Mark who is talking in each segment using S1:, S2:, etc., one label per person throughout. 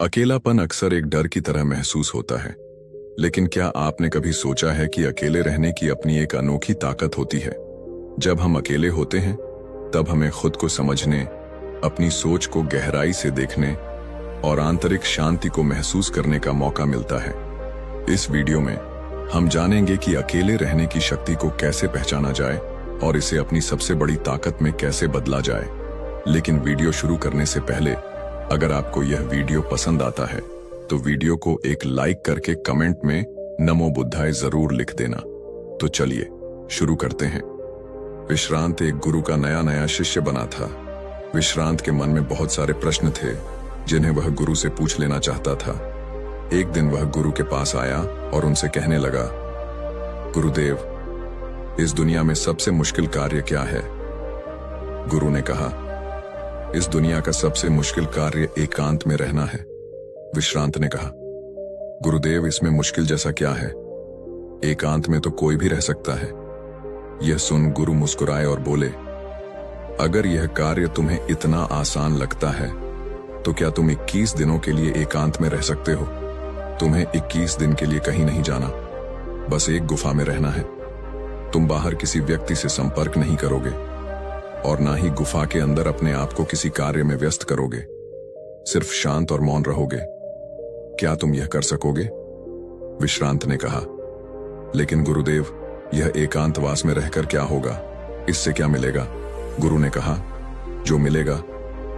S1: अकेलापन अक्सर एक डर की तरह महसूस होता है, लेकिन क्या आपने कभी सोचा है कि अकेले रहने की अपनी एक अनोखी ताकत होती है। जब हम अकेले होते हैं तब हमें खुद को समझने, अपनी सोच को गहराई से देखने और आंतरिक शांति को महसूस करने का मौका मिलता है। इस वीडियो में हम जानेंगे कि अकेले रहने की शक्ति को कैसे पहचाना जाए और इसे अपनी सबसे बड़ी ताकत में कैसे बदला जाए। लेकिन वीडियो शुरू करने से पहले अगर आपको यह वीडियो पसंद आता है तो वीडियो को एक लाइक करके कमेंट में नमो बुद्धाय जरूर लिख देना। तो चलिए शुरू करते हैं। विश्रांत एक गुरु का नया शिष्य बना था। विश्रांत के मन में बहुत सारे प्रश्न थे जिन्हें वह गुरु से पूछ लेना चाहता था। एक दिन वह गुरु के पास आया और उनसे कहने लगा, गुरुदेव, इस दुनिया में सबसे मुश्किल कार्य क्या है? गुरु ने कहा, इस दुनिया का सबसे मुश्किल कार्य एकांत में रहना है। विश्रांत ने कहा, गुरुदेव, इसमें मुश्किल जैसा क्या है? एकांत में तो कोई भी रह सकता है। यह सुन गुरु मुस्कुराए और बोले, अगर यह कार्य तुम्हें इतना आसान लगता है तो क्या तुम 21 दिनों के लिए एकांत में रह सकते हो? तुम्हें 21 दिन के लिए कहीं नहीं जाना, बस एक गुफा में रहना है। तुम बाहर किसी व्यक्ति से संपर्क नहीं करोगे और ना ही गुफा के अंदर अपने आप को किसी कार्य में व्यस्त करोगे। सिर्फ शांत और मौन रहोगे। क्या तुम यह कर सकोगे? विश्रांत ने कहा, लेकिन गुरुदेव, यह एकांतवास में रहकर क्या होगा? इससे क्या मिलेगा? गुरु ने कहा, जो मिलेगा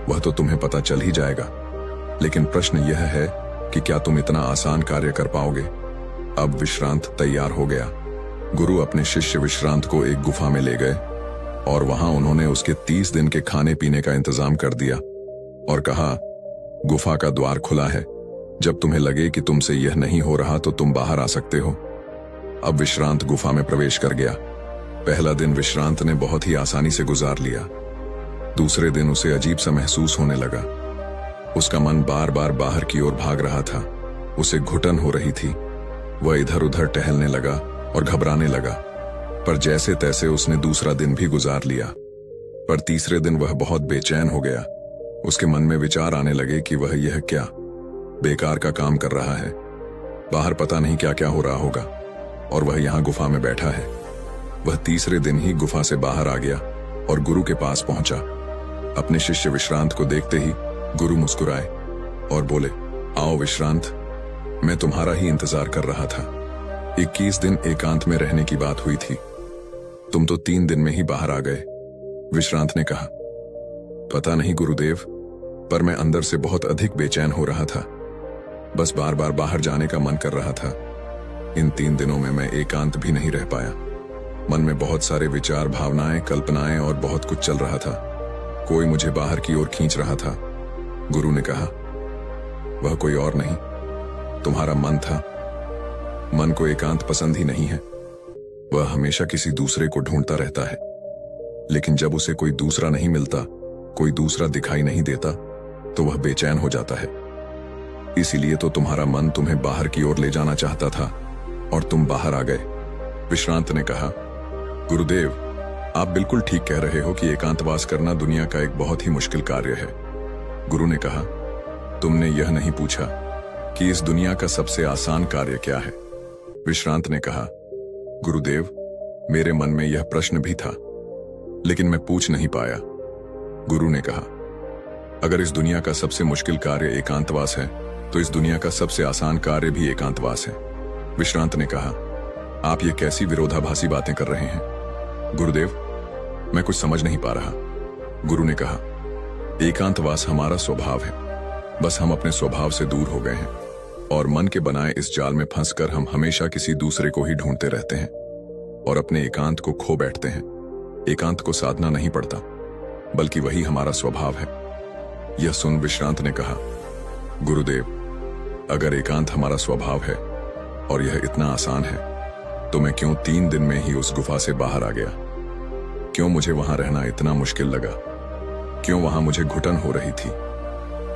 S1: वह तो तुम्हें पता चल ही जाएगा, लेकिन प्रश्न यह है कि क्या तुम इतना आसान कार्य कर पाओगे? अब विश्रांत तैयार हो गया। गुरु अपने शिष्य विश्रांत को एक गुफा में ले गए और वहां उन्होंने उसके 30 दिन के खाने पीने का इंतजाम कर दिया और कहा, गुफा का द्वार खुला है। जब तुम्हें लगे कि तुमसे यह नहीं हो रहा तो तुम बाहर आ सकते हो। अब विश्रांत गुफा में प्रवेश कर गया। पहला दिन विश्रांत ने बहुत ही आसानी से गुजार लिया। दूसरे दिन उसे अजीब सा महसूस होने लगा। उसका मन बार बार बाहर की ओर भाग रहा था। उसे घुटन हो रही थी। वह इधर उधर टहलने लगा और घबराने लगा, पर जैसे तैसे उसने दूसरा दिन भी गुजार लिया। पर तीसरे दिन वह बहुत बेचैन हो गया। उसके मन में विचार आने लगे कि वह यह क्या बेकार का काम कर रहा है। बाहर पता नहीं क्या क्या हो रहा होगा और वह यहाँ गुफा में बैठा है। वह तीसरे दिन ही गुफा से बाहर आ गया और गुरु के पास पहुंचा। अपने शिष्य विश्रांत को देखते ही गुरु मुस्कुराए और बोले, आओ विश्रांत, मैं तुम्हारा ही इंतजार कर रहा था। 21 दिन एकांत में रहने की बात हुई थी, तुम तो 3 दिन में ही बाहर आ गए। विश्रांत ने कहा, पता नहीं गुरुदेव, पर मैं अंदर से बहुत अधिक बेचैन हो रहा था। बस बार बार बाहर जाने का मन कर रहा था। इन 3 दिनों में मैं एकांत भी नहीं रह पाया। मन में बहुत सारे विचार, भावनाएं, कल्पनाएं और बहुत कुछ चल रहा था। कोई मुझे बाहर की ओर खींच रहा था। गुरु ने कहा, वह कोई और नहीं, तुम्हारा मन था। मन को एकांत पसंद ही नहीं है। वह हमेशा किसी दूसरे को ढूंढता रहता है, लेकिन जब उसे कोई दूसरा नहीं मिलता, कोई दूसरा दिखाई नहीं देता, तो वह बेचैन हो जाता है। इसीलिए तो तुम्हारा मन तुम्हें बाहर की ओर ले जाना चाहता था और तुम बाहर आ गए। विश्रांत ने कहा, गुरुदेव, आप बिल्कुल ठीक कह रहे हो कि एकांतवास करना दुनिया का एक बहुत ही मुश्किल कार्य है। गुरु ने कहा, तुमने यह नहीं पूछा कि इस दुनिया का सबसे आसान कार्य क्या है। विश्रांत ने कहा, गुरुदेव, मेरे मन में यह प्रश्न भी था, लेकिन मैं पूछ नहीं पाया। गुरु ने कहा, अगर इस दुनिया का सबसे मुश्किल कार्य एकांतवास है तो इस दुनिया का सबसे आसान कार्य भी एकांतवास है। विश्रांत ने कहा, आप ये कैसी विरोधाभासी बातें कर रहे हैं? गुरुदेव, मैं कुछ समझ नहीं पा रहा। गुरु ने कहा, एकांतवास हमारा स्वभाव है, बस हम अपने स्वभाव से दूर हो गए हैं और मन के बनाए इस जाल में फंसकर हम हमेशा किसी दूसरे को ही ढूंढते रहते हैं और अपने एकांत को खो बैठते हैं। एकांत को साधना नहीं पड़ता, बल्कि वही हमारा स्वभाव है। यह सुन विश्रांत ने कहा, गुरुदेव, अगर एकांत हमारा स्वभाव है और यह इतना आसान है तो मैं क्यों 3 दिन में ही उस गुफा से बाहर आ गया? क्यों मुझे वहां रहना इतना मुश्किल लगा? क्यों वहां मुझे घुटन हो रही थी?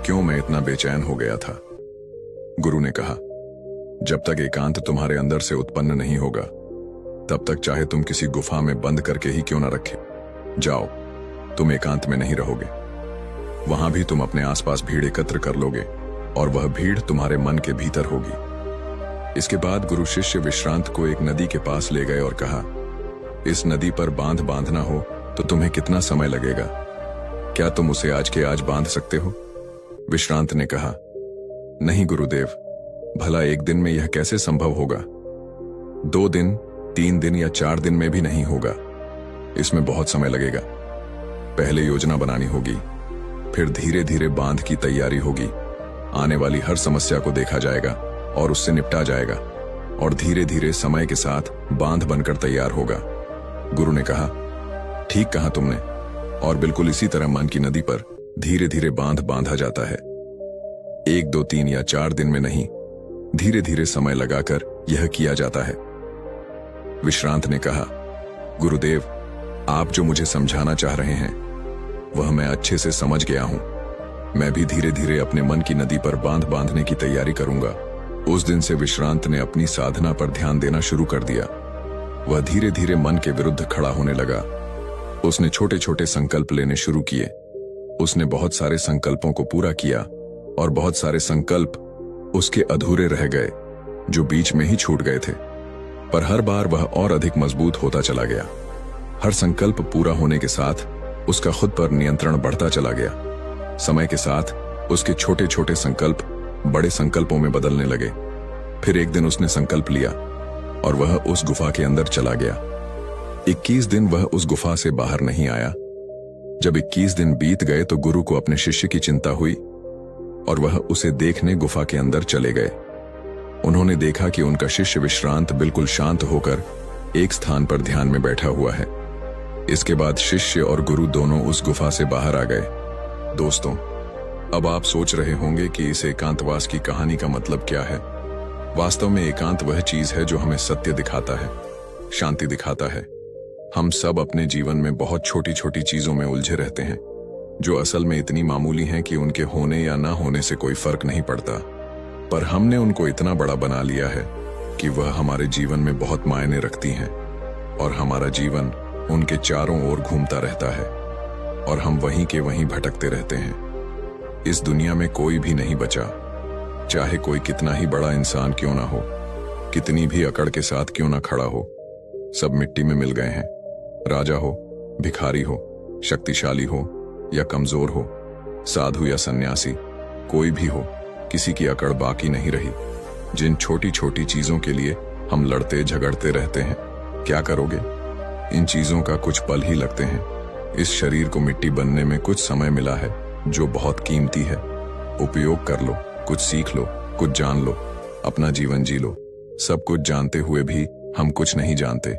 S1: क्यों मैं इतना बेचैन हो गया था? गुरु ने कहा, जब तक एकांत तुम्हारे अंदर से उत्पन्न नहीं होगा तब तक चाहे तुम किसी गुफा में बंद करके ही क्यों न रखे, जाओ, तुम एकांत में नहीं रहोगे। वहां भी तुम अपने आसपास भीड़ एकत्र कर लोगे और वह भीड़ तुम्हारे मन के भीतर होगी। इसके बाद गुरु शिष्य विश्रांत को एक नदी के पास ले गए और कहा, इस नदी पर बांध बांधना हो तो तुम्हें कितना समय लगेगा? क्या तुम उसे आज के आज बांध सकते हो? विश्रांत ने कहा, नहीं गुरुदेव, भला एक दिन में यह कैसे संभव होगा? 2 दिन, 3 दिन या 4 दिन में भी नहीं होगा। इसमें बहुत समय लगेगा। पहले योजना बनानी होगी, फिर धीरे धीरे बांध की तैयारी होगी। आने वाली हर समस्या को देखा जाएगा और उससे निपटा जाएगा, और धीरे धीरे समय के साथ बांध बनकर तैयार होगा। गुरु ने कहा, ठीक कहा तुमने, और बिल्कुल इसी तरह मन की नदी पर धीरे धीरे बांध बांधा जाता है। 1, 2, 3 या 4 दिन में नहीं, धीरे धीरे समय लगाकर यह किया जाता है। विश्रांत ने कहा, गुरुदेव, आप जो मुझे समझाना चाह रहे हैं वह मैं अच्छे से समझ गया हूं। मैं भी धीरे धीरे अपने मन की नदी पर बांध बांधने की तैयारी करूंगा। उस दिन से विश्रांत ने अपनी साधना पर ध्यान देना शुरू कर दिया। वह धीरे धीरे मन के विरुद्ध खड़ा होने लगा। उसने छोटे छोटे संकल्प लेने शुरू किए। उसने बहुत सारे संकल्पों को पूरा किया और बहुत सारे संकल्प उसके अधूरे रह गए जो बीच में ही छूट गए थे। पर हर बार वह और अधिक मजबूत होता चला गया। हर संकल्प पूरा होने के साथ उसका खुद पर नियंत्रण बढ़ता चला गया। समय के साथ उसके छोटे छोटे संकल्प बड़े संकल्पों में बदलने लगे। फिर एक दिन उसने संकल्प लिया और वह उस गुफा के अंदर चला गया। 21 दिन वह उस गुफा से बाहर नहीं आया। जब 21 दिन बीत गए तो गुरु को अपने शिष्य की चिंता हुई और वह उसे देखने गुफा के अंदर चले गए। उन्होंने देखा कि उनका शिष्य विश्रांत बिल्कुल शांत होकर एक स्थान पर ध्यान में बैठा हुआ है। इसके बाद शिष्य और गुरु दोनों उस गुफा से बाहर आ गए। दोस्तों, अब आप सोच रहे होंगे कि इस एकांतवास की कहानी का मतलब क्या है। वास्तव में एकांत वह चीज है जो हमें सत्य दिखाता है, शांति दिखाता है। हम सब अपने जीवन में बहुत छोटी छोटी चीजों में उलझे रहते हैं जो असल में इतनी मामूली हैं कि उनके होने या ना होने से कोई फर्क नहीं पड़ता, पर हमने उनको इतना बड़ा बना लिया है कि वह हमारे जीवन में बहुत मायने रखती हैं और हमारा जीवन उनके चारों ओर घूमता रहता है और हम वहीं के वहीं भटकते रहते हैं। इस दुनिया में कोई भी नहीं बचा, चाहे कोई कितना ही बड़ा इंसान क्यों ना हो, कितनी भी अकड़ के साथ क्यों ना खड़ा हो, सब मिट्टी में मिल गए हैं। राजा हो, भिखारी हो, शक्तिशाली हो या कमजोर हो, साधु या सन्यासी, कोई भी हो, किसी की अकड़ बाकी नहीं रही। जिन छोटी छोटी चीजों के लिए हम लड़ते झगड़ते रहते हैं, क्या करोगे? इन चीजों का कुछ पल ही लगते हैं। इस शरीर को मिट्टी बनने में कुछ समय मिला है जो बहुत कीमती है। उपयोग कर लो, कुछ सीख लो, कुछ जान लो, अपना जीवन जी लो। सब कुछ जानते हुए भी हम कुछ नहीं जानते।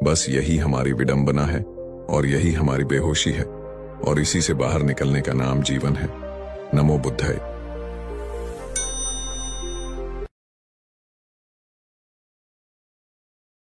S1: बस यही हमारी विडंबना है और यही हमारी बेहोशी है, और इसी से बाहर निकलने का नाम जीवन है। नमो बुद्धाय।